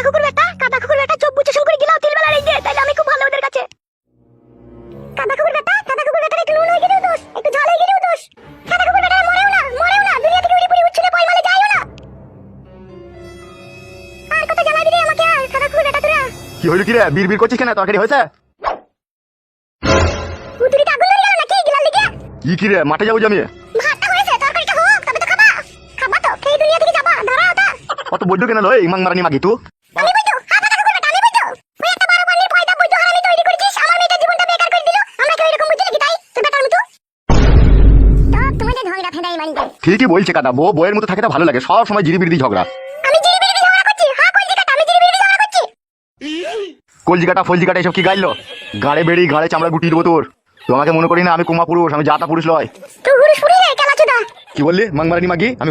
কুকুর বেটা চোখ বুঝে শুরু করে গিলাও তিল বেলা রেগে তাইলে আমি খুব ভালো ওদের কাছে। কাদা কুকুর বেটা একটু নুন হয়ে গেলেও দোষ, একটু ঝাল হয়ে গেলেও দোষ। কাদা কুকুর বেটা মরেও না, দুনিয়া থেকে উড়ি পুড়ি উচ্ছলে পয়মালে যায়ও না। আর কত জ্বালাবি রে আমাকে আর কাদা কুকুর বেটা তোরা। কি হইল কি রে, বীর করছিস কেন? তরকারি হয়েছে? উতুরিটা আগুন ধরে গেল নাকি গিলার লিগে? কি রে, মাঠে যাবো আমি। ভাতটা হয়েছে, তরকারিটা হোক তবে তো খাবা। খাবা তো খেয়ে দুনিয়া থেকে যাবা, ধরাও তা। কত বৈদ্য কেন লয় ইমাং মারানি মাগি তুই? আমি বইতো কাদা কুকুর বেটা আমি বইতো। ওই একটা 12 পানির পয়দা বইতো হারামি তৈরি করেছিস, আমার মেয়েটার জীবনটা বেকার করে দিল। আমরা কি এরকম বুঝলি কি তাই তুই বেটার মতো? তো তোমাদের ঝগড়া ফেদাই মানি দেয়। ঠিকই বলছে কাদা, বউয়ের মতো থাকে তো ভালো লাগে, সব সময় জিরি বিড়ি ঝগড়া। আমি জিরি বিড়ি ঝগড়া করছি? হ্যাঁ কলজি কাটা, আমি জিরি বিড়ি ঝগড়া করছি? কলজিকাটা ফলজিকাটা এসব কি গাইলো? গাড়ে বেড়ি গাড়ে চামড়া গুটিয়ে দেবো তোর। তোমাকে মনে করি না আমি কুমা পুরুষ, আমি জাতা পুরুষ লয়। তুই পুরুষ পুরি রে কেলাচোদা। কি বললি মাং মারানি মাগি? আমি